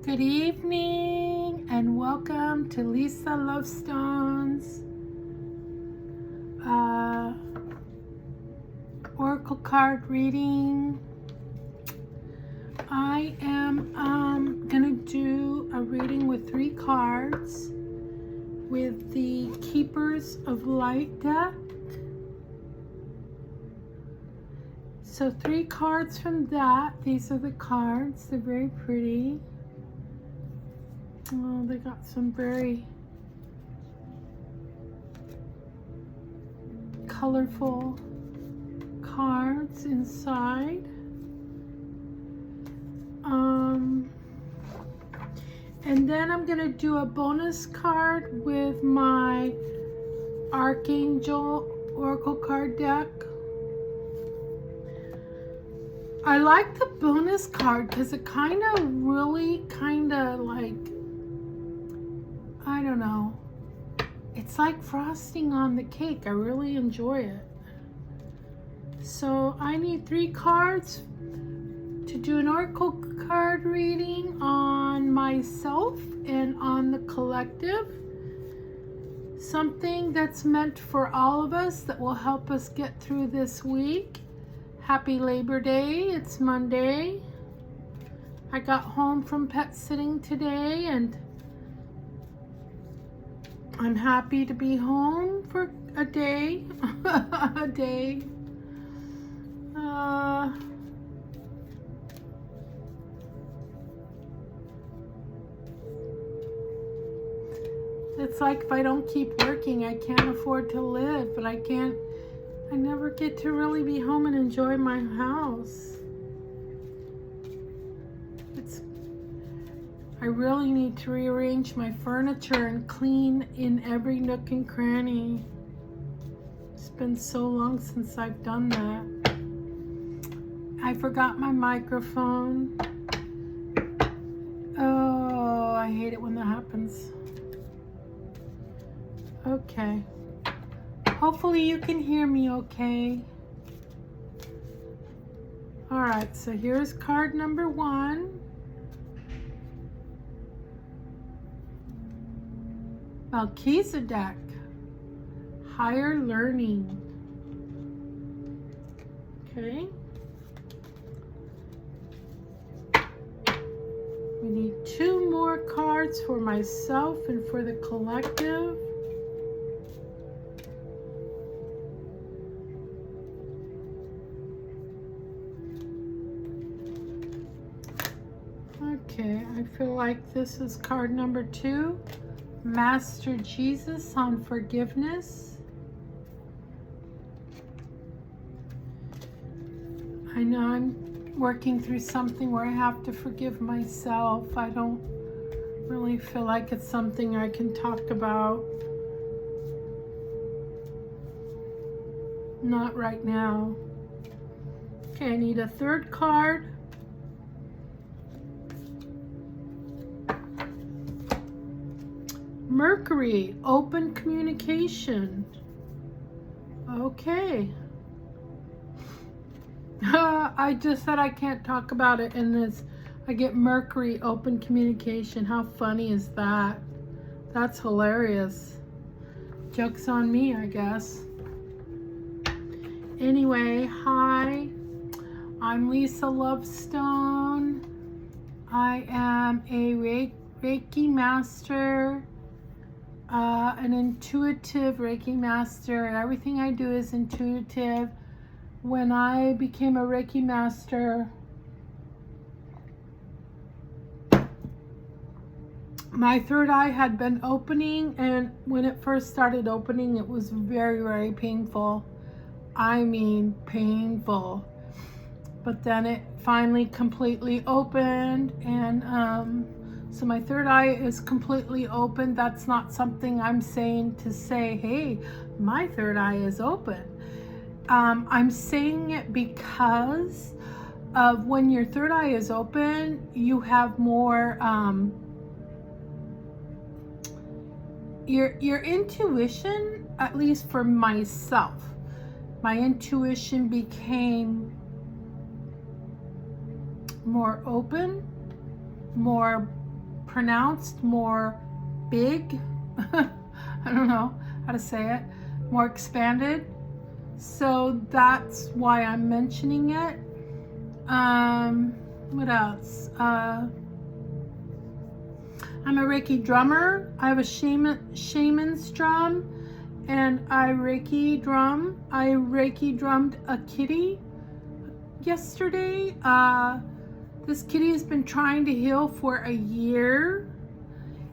Good evening and welcome to Lisa Lovestone's Oracle card reading. I am gonna do a reading with 3 cards with the Keepers of Light deck. So 3 cards from that. These are the cards. They're very pretty. Oh, they got some very colorful cards inside. And then I'm going to do a bonus card with my Archangel Oracle card deck. I like the bonus card because it kind of like, I don't know, it's like frosting on the cake. I really enjoy it. So I need 3 cards to do an Oracle card reading on myself and on the collective. Something that's meant for all of us that will help us get through this week. Happy Labor Day. It's Monday. I got home from pet sitting today and I'm happy to be home for a day. A day. It's like if I don't keep working, I can't afford to live, but I never get to really be home and enjoy my house. I really need to rearrange my furniture and clean in every nook and cranny. It's been so long since I've done that. I forgot my microphone. Oh, I hate it when that happens. Okay. Hopefully you can hear me okay. All right, so here's card number 1. Melchizedek, higher learning. Okay. We need 2 more cards for myself and for the collective. Okay, I feel like this is card number 2. Master Jesus on forgiveness. I know I'm working through something where I have to forgive myself. I don't really feel like it's something I can talk about. Not right now. Okay, I need a 3rd card. Mercury, open communication. Okay. I just said I can't talk about it in this. I get Mercury, open communication. How funny is that? That's hilarious. Joke's on me, I guess. Anyway, hi. I'm Lisa Lovestone. I am a Reiki master. An intuitive Reiki master. Everything I do is intuitive. When I became a Reiki master, my 3rd eye had been opening, and when it first started opening, it was very, very painful. I mean, painful. But then it finally completely opened, and so my 3rd eye is completely open. That's not something I'm saying to say, hey, my 3rd eye is open. I'm saying it because of when your 3rd eye is open, you have more, your intuition, at least for myself, my intuition became more open, more pronounced, more big. I don't know how to say it, more expanded. So that's why I'm mentioning it. What else? I'm a Reiki drummer. I have a shaman's drum, and I Reiki drum. I Reiki drummed a kitty yesterday. This kitty has been trying to heal for a year.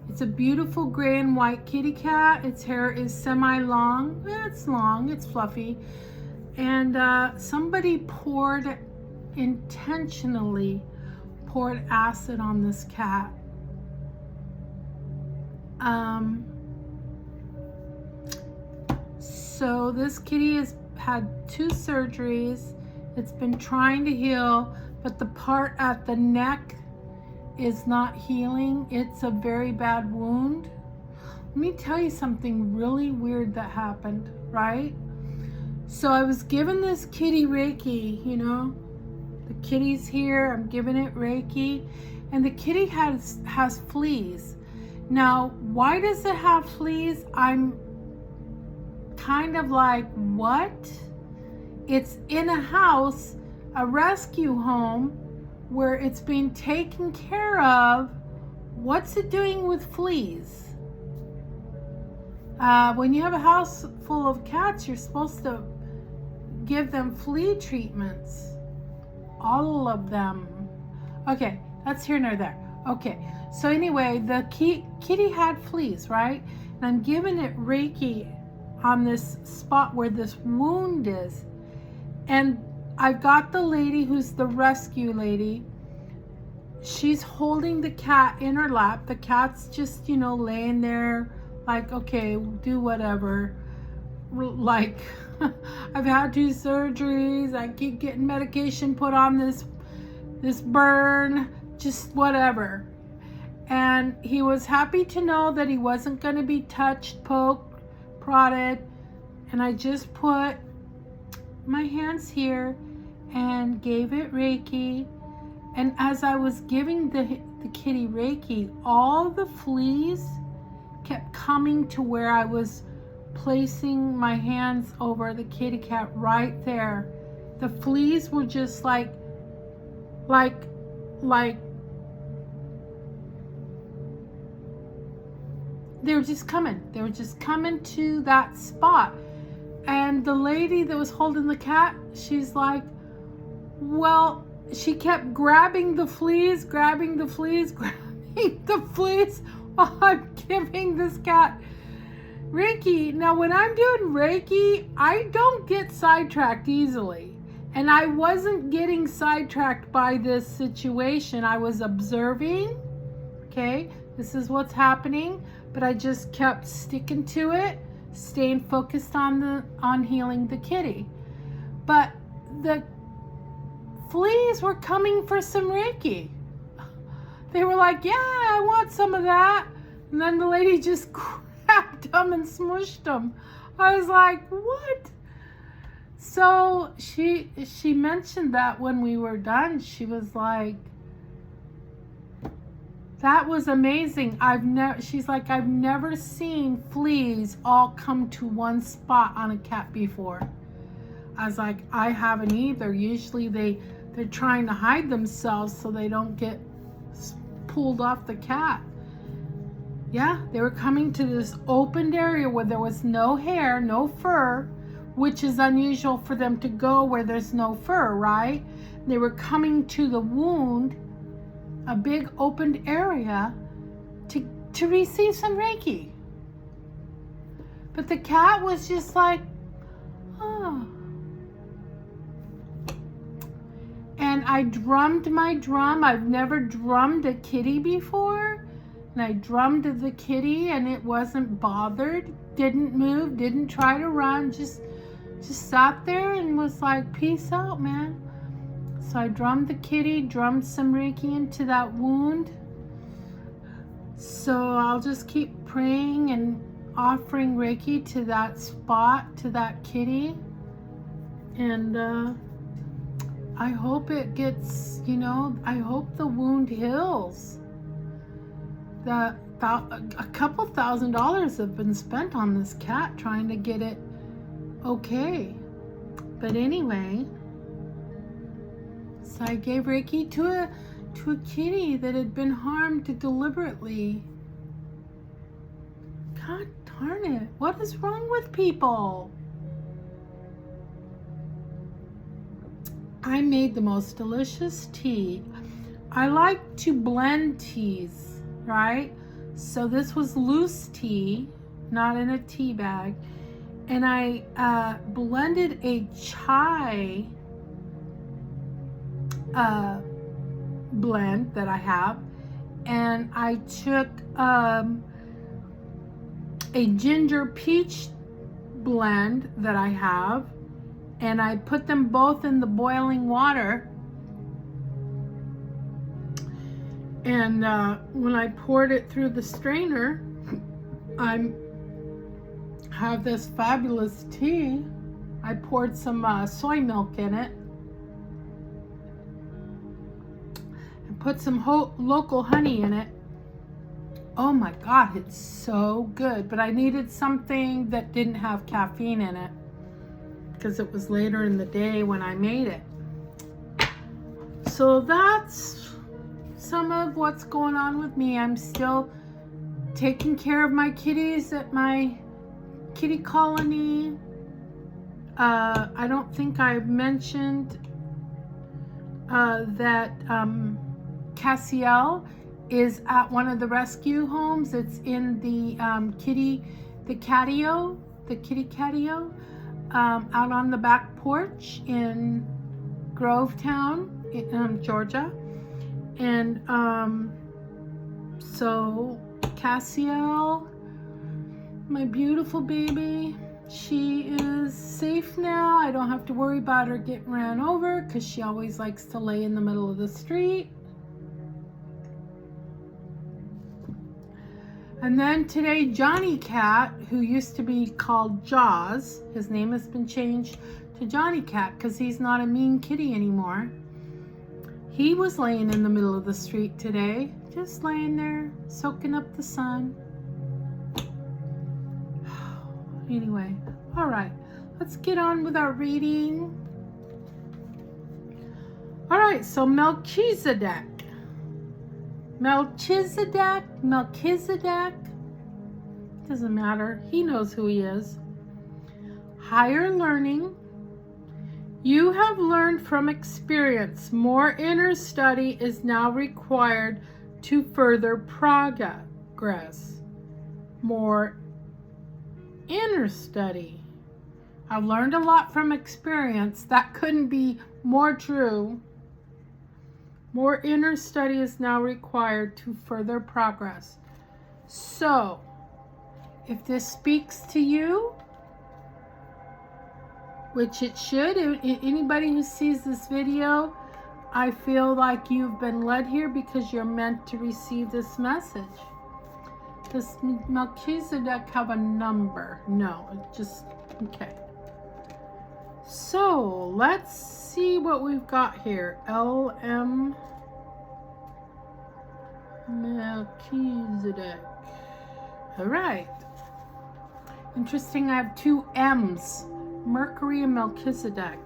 It's a beautiful gray and white kitty cat. Its hair is semi-long. It's long, it's fluffy. And somebody intentionally poured acid on this cat. So this kitty has had 2 surgeries. It's been trying to heal, but the part at the neck is not healing. It's a very bad wound. Let me tell you something really weird that happened, right? So I was given this kitty Reiki, you know, the kitty's here, I'm giving it Reiki, and the kitty has fleas. Now, why does it have fleas? I'm kind of like, what? It's in a house, a rescue home, where it's being taken care of. What's it doing with fleas? When you have a house full of cats, you're supposed to give them flea treatments. All of them. Okay, that's here nor there. Okay, so anyway, the kitty had fleas, right? And I'm giving it Reiki on this spot where this wound is. And I've got the lady who's the rescue lady. She's holding the cat in her lap. The cat's just, you know, laying there like, okay, do whatever. Like, I've had 2 surgeries. I keep getting medication put on this burn, just whatever. And he was happy to know that he wasn't going to be touched, poked, prodded. And I just put my hands here and gave it Reiki. And as I was giving the kitty Reiki, all the fleas kept coming to where I was placing my hands over the kitty cat right there. The fleas were just like they were just coming. They were just coming to that spot. And the lady that was holding the cat, she's like, well, she kept grabbing the fleas while I'm giving this cat Reiki. Now, when I'm doing Reiki, I don't get sidetracked easily. And I wasn't getting sidetracked by this situation. I was observing, okay, this is what's happening, but I just kept sticking to it, staying focused on healing the kitty. But the fleas were coming for some Reiki. They were like, yeah, I want some of that. And then the lady just grabbed them and smushed them. I was like, what? So she mentioned that when we were done. She was like, that was amazing. She's like, I've never seen fleas all come to one spot on a cat before. I was like, I haven't either. Usually they're trying to hide themselves so they don't get pulled off the cat. Yeah, they were coming to this opened area where there was no hair, no fur, which is unusual for them to go where there's no fur, right? They were coming to the wound, a big opened area, to receive some Reiki. But the cat was just like, oh. And I drummed my drum. I've never drummed a kitty before. And I drummed the kitty and it wasn't bothered, didn't move, didn't try to run, just sat there and was like, peace out, man. So I drummed the kitty, drummed some Reiki into that wound. So I'll just keep praying and offering Reiki to that spot, to that kitty. And I hope it gets, I hope the wound heals. a couple $1,000s have been spent on this cat trying to get it okay. But anyway, so I gave Reiki to a kitty that had been harmed deliberately. God darn it. What is wrong with people? I made the most delicious tea. I like to blend teas, right? So this was loose tea, not in a tea bag. And I blended a chai blend that I have. And I took a ginger peach blend that I have. And I put them both in the boiling water. And when I poured it through the strainer, I have this fabulous tea. I poured some soy milk in it. And put some local honey in it. Oh my God, it's so good. But I needed something that didn't have caffeine in it, because it was later in the day when I made it. So that's some of what's going on with me. I'm still taking care of my kitties at my kitty colony. I don't think I've mentioned that Cassiel is at one of the rescue homes. It's in the kitty catio, out on the back porch in Grovetown, Georgia. And so Cassiel, my beautiful baby, she is safe now. I don't have to worry about her getting ran over, because she always likes to lay in the middle of the street. And then today, Johnny Cat, who used to be called Jaws, his name has been changed to Johnny Cat because he's not a mean kitty anymore. He was laying in the middle of the street today, just laying there, soaking up the sun. Anyway, all right, let's get on with our reading. All right, so Melchizedek, doesn't matter. He knows who he is. Higher learning. You have learned from experience. More inner study is now required to further progress. More inner study. I've learned a lot from experience. That couldn't be more true. More inner study is now required to further progress. So, if this speaks to you, which it should, anybody who sees this video, I feel like you've been led here because you're meant to receive this message. Does Melchizedek have a number? No, it just, okay. So, let's see what we've got here. LM Melchizedek. All right. Interesting, I have two M's. Mercury and Melchizedek.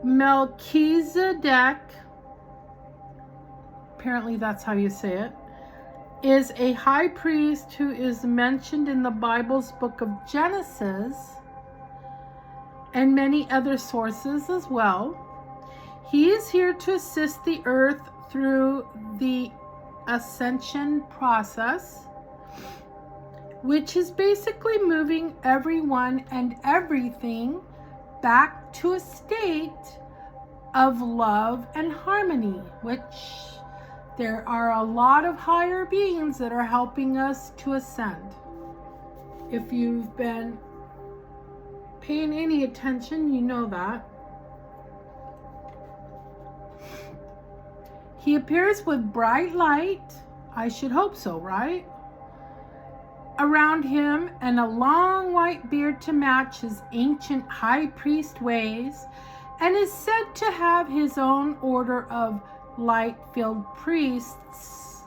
Melchizedek, apparently that's how you say it, is a high priest who is mentioned in the Bible's book of Genesis and many other sources as well. He is here to assist the earth through the ascension process, which is basically moving everyone and everything back to a state of love and harmony, which there are a lot of higher beings that are helping us to ascend. If you've been paying any attention, you know that. He appears with bright light, I should hope so, right? Around him, and a long white beard to match his ancient high priest ways, and is said to have his own order of light-filled priests.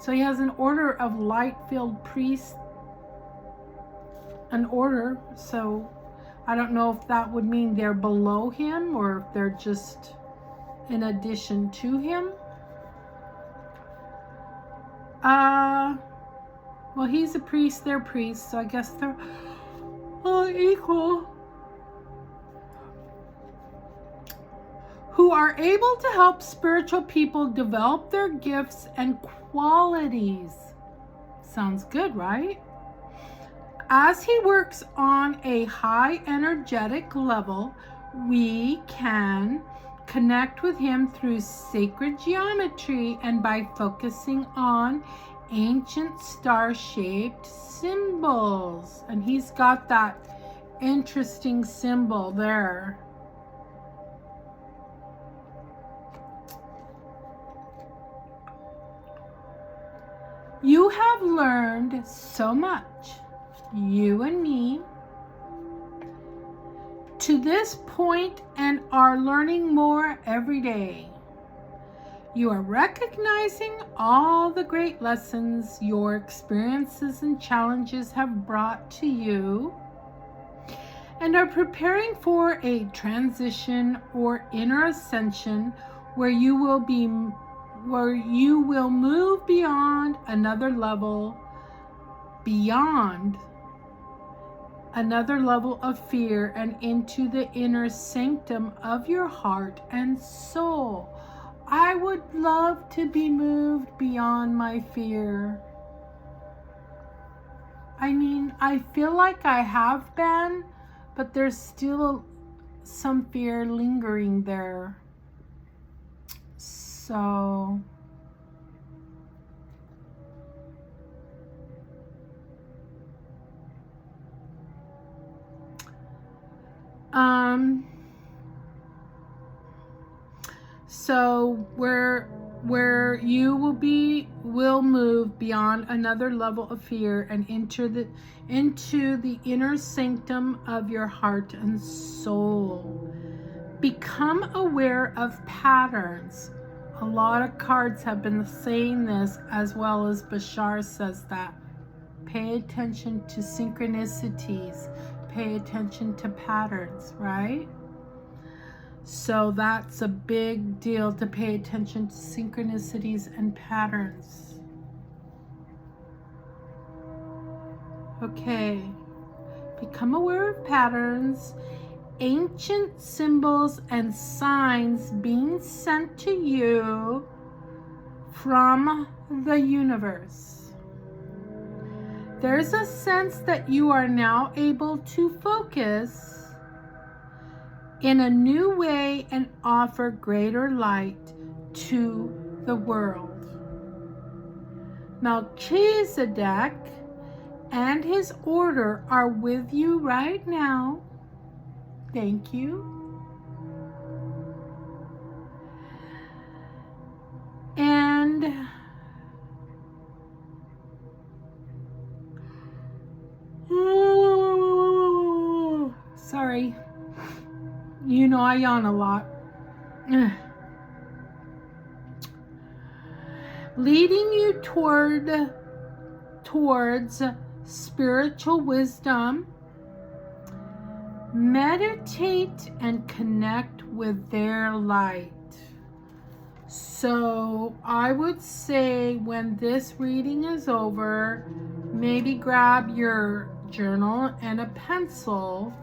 So he has an order of light-filled priests, an order. So I don't know if that would mean they're below him or if they're just in addition to him. Well, he's a priest, they're priests, so I guess they're all equal. Who are able to help spiritual people develop their gifts and qualities. Sounds good, right? As he works on a high energetic level, we can connect with him through sacred geometry and by focusing on ancient star-shaped symbols. And he's got that interesting symbol there. You have learned so much, you and me, to this point, and are learning more every day. You are recognizing all the great lessons your experiences and challenges have brought to you, and are preparing for a transition or inner ascension where you will move beyond another level of fear and into the inner sanctum of your heart and soul. I would love to be moved beyond my fear. I mean, I feel like I have been, but there's still some fear lingering there. So where you will move beyond another level of fear and into the inner sanctum of your heart and soul. Become aware of patterns. A lot of cards have been saying this, as well as Bashar says that. Pay attention to synchronicities. Pay attention to patterns, right? So that's a big deal, to pay attention to synchronicities and patterns. Okay. Become aware of patterns, ancient symbols and signs being sent to you from the universe. There's a sense that you are now able to focus in a new way and offer greater light to the world. Melchizedek and his order are with you right now. Thank you. And sorry, you know I yawn a lot. Leading you towards spiritual wisdom. Meditate and connect with their light. So I would say when this reading is over, maybe grab your journal and a pencil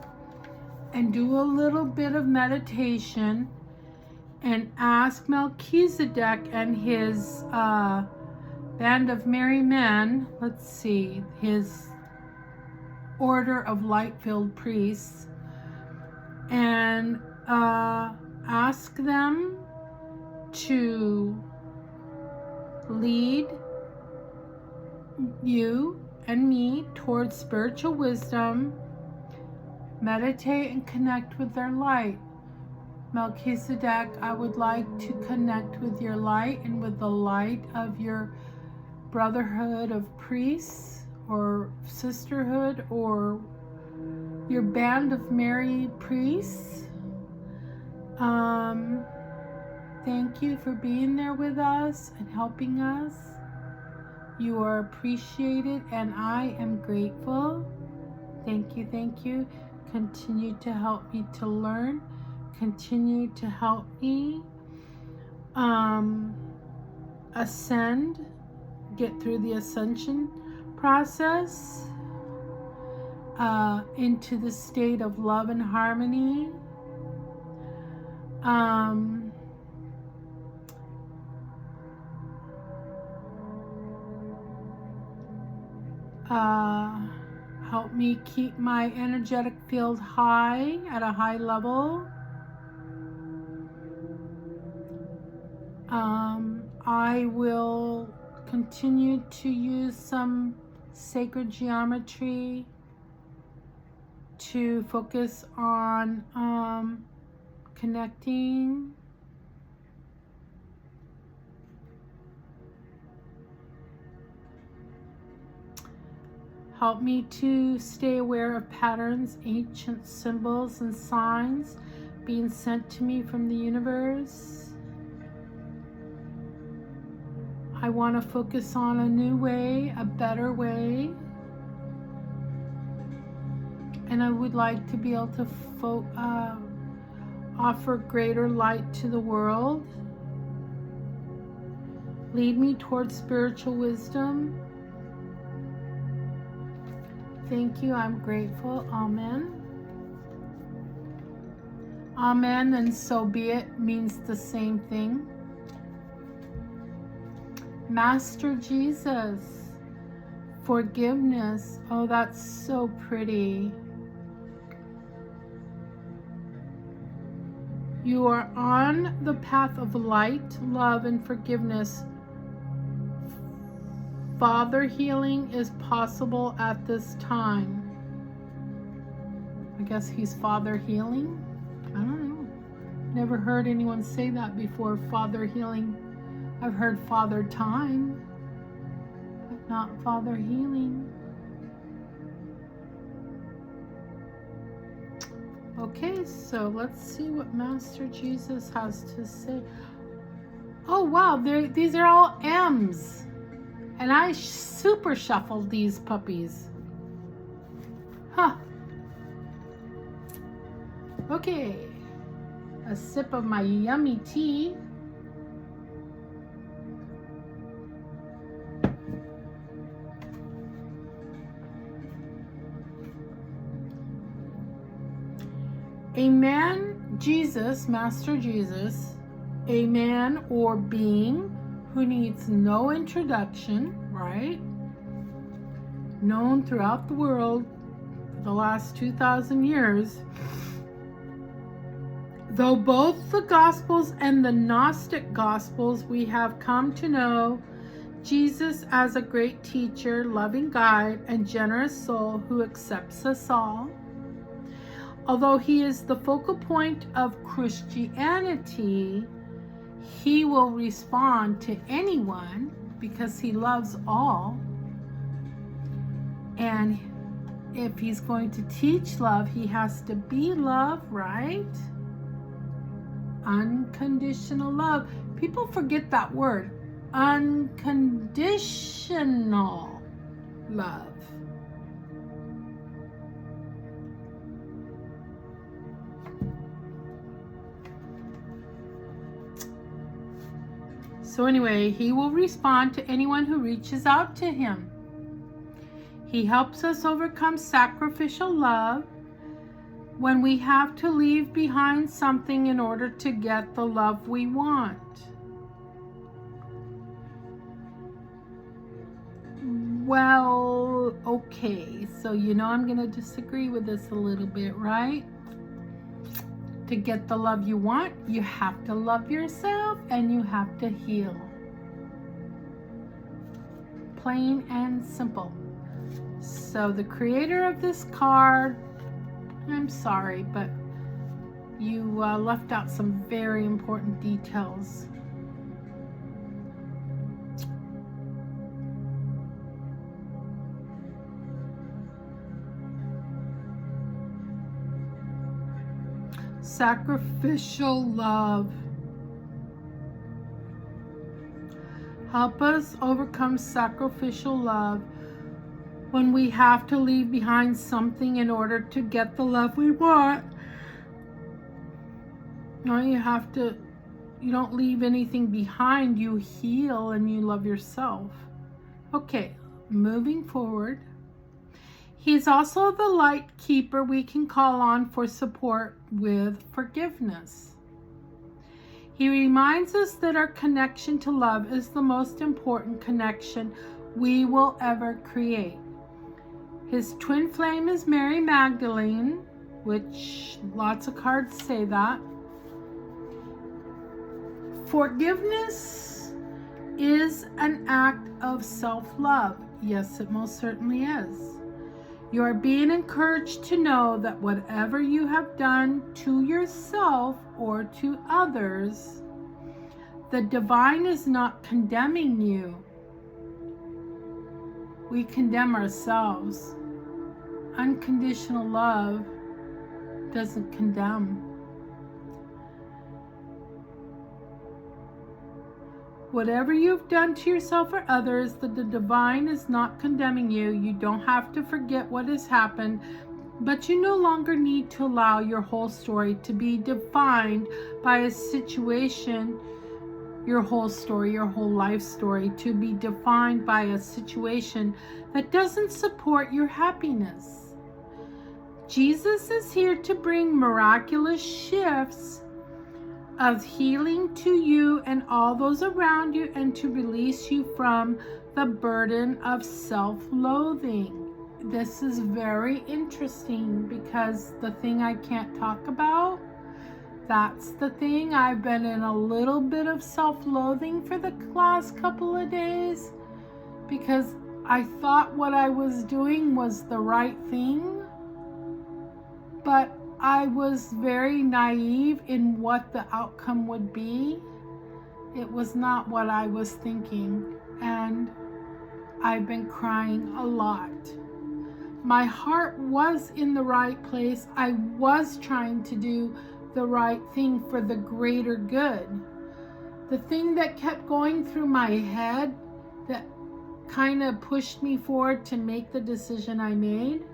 and do a little bit of meditation and ask Melchizedek and his band of merry men, let's see, his order of light-filled priests, and ask them to lead you and me towards spiritual wisdom. Meditate and connect with their light. Melchizedek, I would like to connect with your light and with the light of your brotherhood of priests or sisterhood or your band of merry priests. Thank you for being there with us and helping us. You are appreciated and I am grateful. Thank you, thank you. Continue to help me to learn. Continue to help me ascend, get through the ascension process into the state of love and harmony. Help me keep my energetic field high, at a high level. I will continue to use some sacred geometry to focus on connecting. Help me to stay aware of patterns, ancient symbols, and signs being sent to me from the universe. I want to focus on a new way, a better way. And I would like to be able to offer greater light to the world. Lead me towards spiritual wisdom. Thank you, I'm grateful. Amen. Amen, and so be it means the same thing. Master Jesus, forgiveness. Oh, that's so pretty. You are on the path of light, love, and forgiveness. Father healing is possible at this time. I guess he's Father healing? I don't know. Never heard anyone say that before, Father healing. I've heard Father time, but not Father healing. Okay, so let's see what Master Jesus has to say. Oh wow, these are all M's. And I super shuffled these puppies. Huh. Okay. A sip of my yummy tea. A man, Jesus, Master Jesus, a man or being who needs no introduction, right? Known throughout the world for the last 2,000 years. Though both the Gospels and the Gnostic Gospels, we have come to know Jesus as a great teacher, loving guide, and generous soul who accepts us all. Although he is the focal point of Christianity, he will respond to anyone because he loves all. And if he's going to teach love, he has to be love, right? Unconditional love. People forget that word. Unconditional love. So anyway, he will respond to anyone who reaches out to him. He helps us overcome sacrificial love when we have to leave behind something in order to get the love we want. Well, okay, so I'm going to disagree with this a little bit, right? To get the love you want, you have to love yourself and you have to heal. Plain and simple. So the creator of this card, I'm sorry, but you left out some very important details. Sacrificial love. Help us overcome sacrificial love when we have to leave behind something in order to get the love we want. No, you don't leave anything behind. You heal and you love yourself. Okay, moving forward. He's also the light keeper we can call on for support with forgiveness. He reminds us that our connection to love is the most important connection we will ever create. His twin flame is Mary Magdalene, which lots of cards say that. Forgiveness is an act of self-love. Yes, it most certainly is. You are being encouraged to know that whatever you have done to yourself or to others, the divine is not condemning you. We condemn ourselves. Unconditional love doesn't condemn. Whatever you've done to yourself or others, the divine is not condemning you. You don't have to forget what has happened, but you no longer need to allow your whole story to be defined by a situation, your whole story, your whole life story, to be defined by a situation that doesn't support your happiness. Jesus is here to bring miraculous shifts of healing to you and all those around you, and to release you from the burden of self-loathing. This is very interesting because the thing I can't talk about, that's the thing. I've been in a little bit of self-loathing for the last couple of days because I thought what I was doing was the right thing, but I was very naive in what the outcome would be. It was not what I was thinking, and I've been crying a lot. My heart was in the right place. I was trying to do the right thing for the greater good. The thing that kept going through my head that kind of pushed me forward to make the decision I made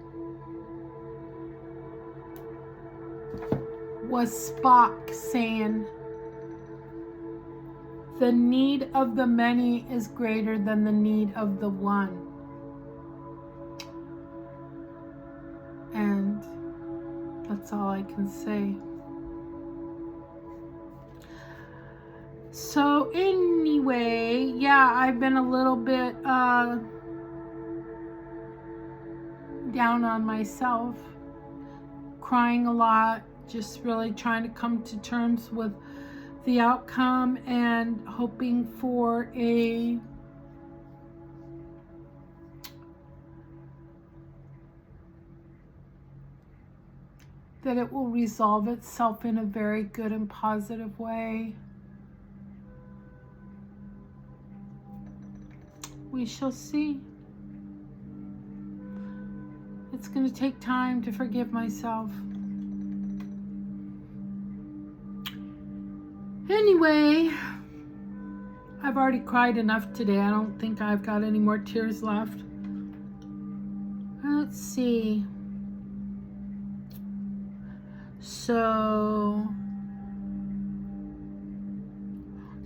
was Spock saying, the need of the many is greater than the need of the one. And that's all I can say. So anyway, yeah, I've been a little bit down on myself, crying a lot, just really trying to come to terms with the outcome and hoping for that it will resolve itself in a very good and positive way. We shall see. It's going to take time to forgive myself. Anyway, I've already cried enough today. I don't think I've got any more tears left. Let's see. So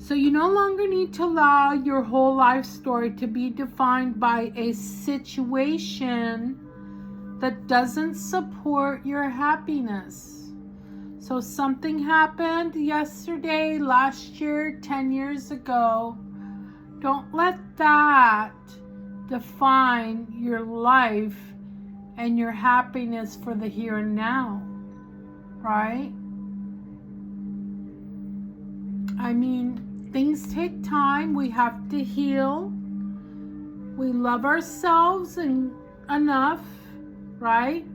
you no longer need to allow your whole life story to be defined by a situation that doesn't support your happiness. So something happened yesterday, last year, 10 years ago. Don't let that define your life and your happiness for the here and now, right? I mean, things take time. We have to heal. We love ourselves enough, right?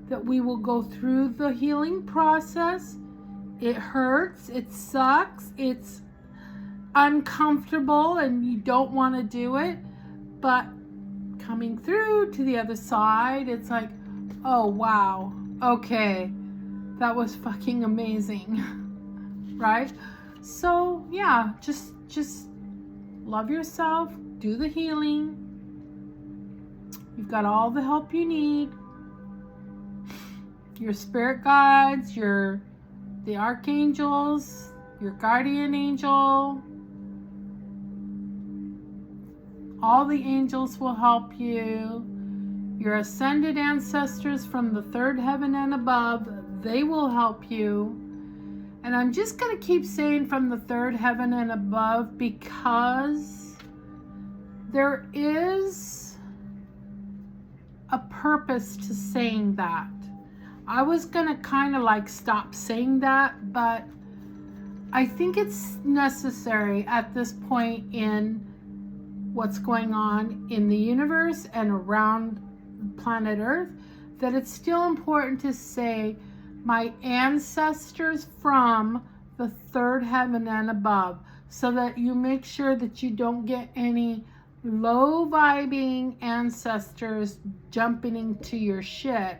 That we will go through the healing process. It hurts. It sucks. It's uncomfortable and you don't want to do it. But coming through to the other side, it's like, oh, wow. Okay. that was fucking amazing. Right? So yeah, just love yourself, do the healing. You've got all the help you need. Your spirit guides, the archangels, your guardian angel, all the angels will help you. Your ascended ancestors from the third heaven and above, they will help you. And I'm just going to keep saying from the third heaven and above because there is a purpose to saying that. I was going to kind of like stop saying that, but I think it's necessary at this point in what's going on in the universe and around planet Earth, that it's still important to say my ancestors from the third heaven and above, so that you make sure that you don't get any low vibing ancestors jumping into your shit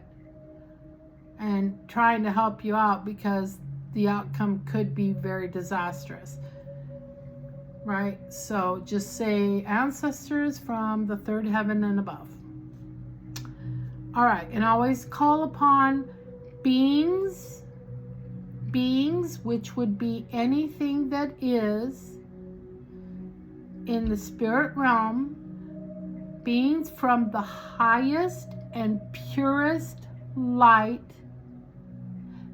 and trying to help you out, because the outcome could be very disastrous. Right? So just say ancestors from the third heaven and above. All right, and always call upon beings, which would be anything that is in the spirit realm, beings from the highest and purest light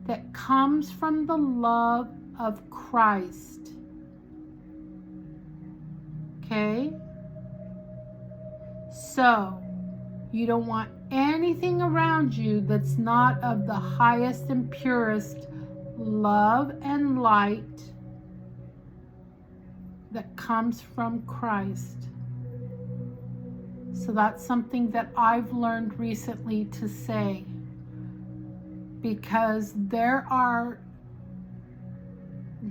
that comes from the love of Christ. Okay? So, you don't want anything around you that's not of the highest and purest love and light that comes from Christ. So that's something that I've learned recently to say, because there are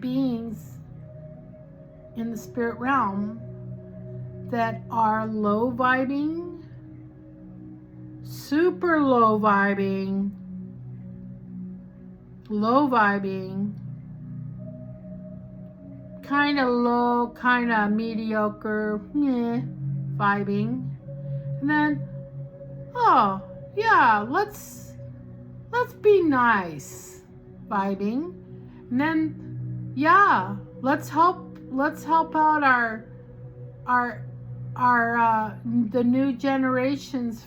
beings in the spirit realm that are low vibing, super low vibing, kind of low, kind of mediocre, vibing. And then, oh yeah, let's be nice vibing. And then, yeah, let's help out the new generations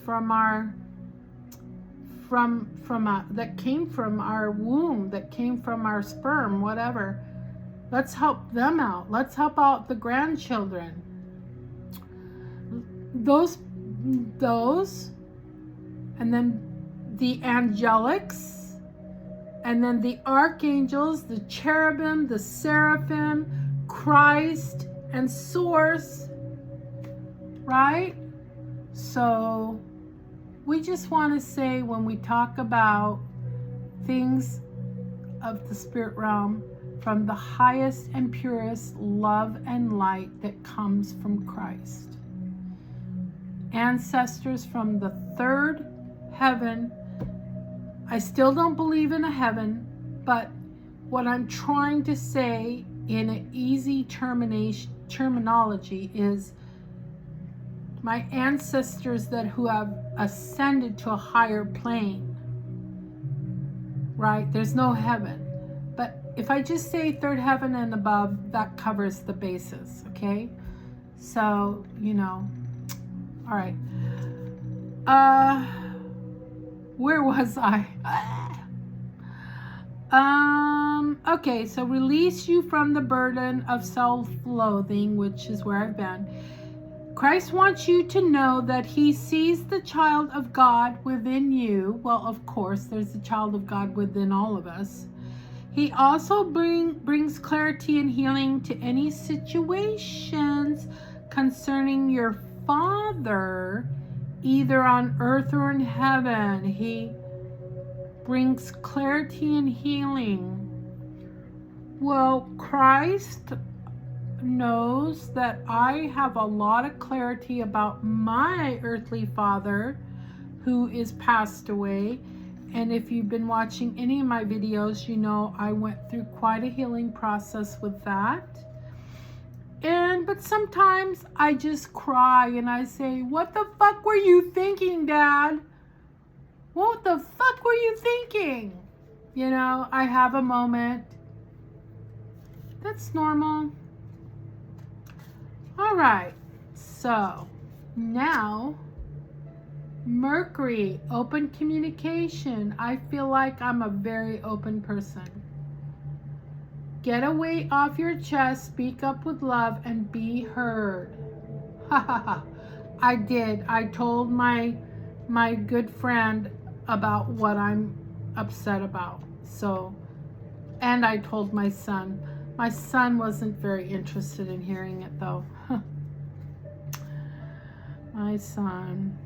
that came from our womb, that came from our sperm, whatever. Let's help them out. Let's help out the grandchildren. Those, and then the angelics, and then the archangels, the cherubim, the seraphim, Christ, and Source, right? So we just want to say, when we talk about things of the spirit realm, from the highest and purest love and light that comes from Christ. Ancestors from the third heaven. I still don't believe in a heaven, but what I'm trying to say in an easy terminology is my ancestors who have ascended to a higher plane, right? There's no heaven. But if I just say third heaven and above, that covers the bases, okay? So, all right. Where was I? Okay, so release you from the burden of self-loathing, which is where I've been. Christ wants you to know that he sees the child of God within you. Well, of course, there's a child of God within all of us. He also brings clarity and healing to any situations concerning your Father, either on earth or in heaven. He brings clarity and healing. Well, Christ knows that I have a lot of clarity about my earthly father who is passed away, And if you've been watching any of my videos, you know I went through quite a healing process with that. But sometimes I just cry and I say, what the fuck were you thinking, Dad? What the fuck were you thinking? You know, I have a moment. That's normal. All right, so now Mercury, open communication. I feel like I'm a very open person. Get a weight off your chest, speak up with love, and be heard. Ha ha ha. I did. I told my good friend about what I'm upset about. So, and I told my son. My son wasn't very interested in hearing it though. My son.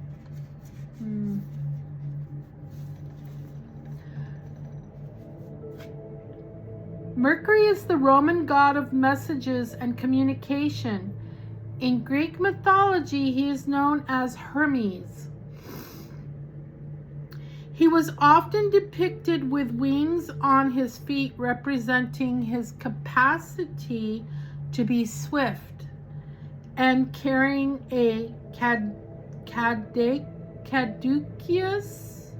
Mercury is the Roman god of messages and communication. In Greek mythology, he is known as Hermes. He was often depicted with wings on his feet, representing his capacity to be swift, and carrying a caduceus,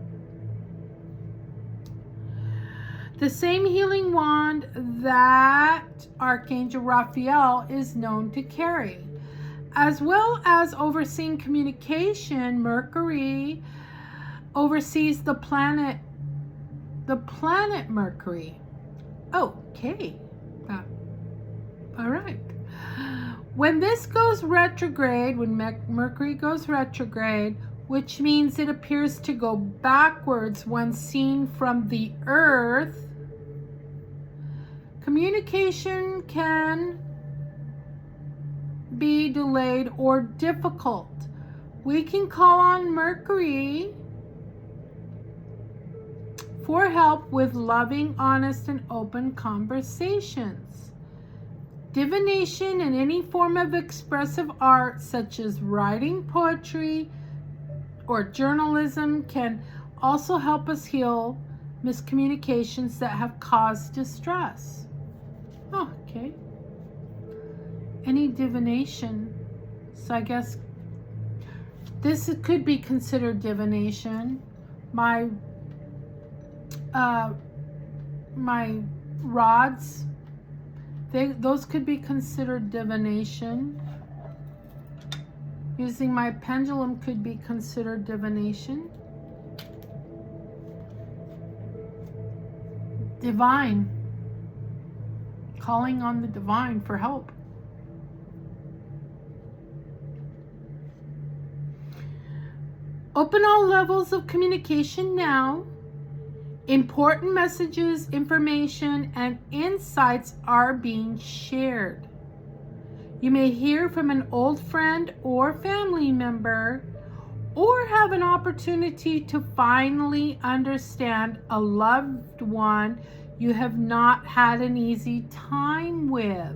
the same healing wand that Archangel Raphael is known to carry. As well as overseeing communication, Mercury oversees the planet Mercury. Okay. All right. When this goes retrograde, when Mercury goes retrograde, which means it appears to go backwards when seen from the Earth, communication can be delayed or difficult. We can call on Mercury for help with loving, honest, and open conversations. Divination and any form of expressive art, such as writing poetry or journalism, can also help us heal miscommunications that have caused distress. Oh, okay. Any divination. So I guess this could be considered divination. My rods, those could be considered divination. Using my pendulum could be considered divination. Divine. Calling on the divine for help. Open all levels of communication now. Important messages, information, and insights are being shared. You may hear from an old friend or family member, or have an opportunity to finally understand a loved one you have not had an easy time with.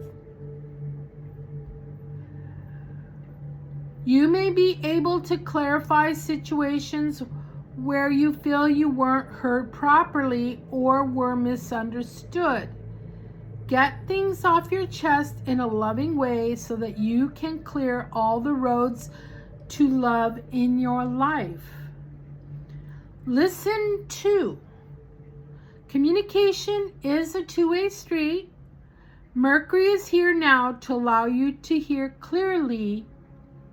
You may be able to clarify situations where you feel you weren't heard properly or were misunderstood. Get things off your chest in a loving way so that you can clear all the roads to love in your life. Listen to. Communication is a two-way street. Mercury is here now to allow you to hear clearly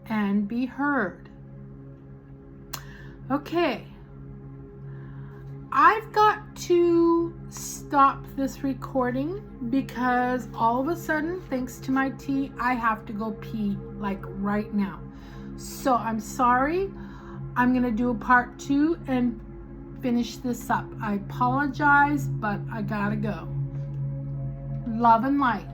and be heard. Okay. I've got to stop this recording because all of a sudden, thanks to my tea, I have to go pee like right now. So I'm sorry. I'm going to do a part 2 and finish this up. I apologize, but I gotta go. Love and light.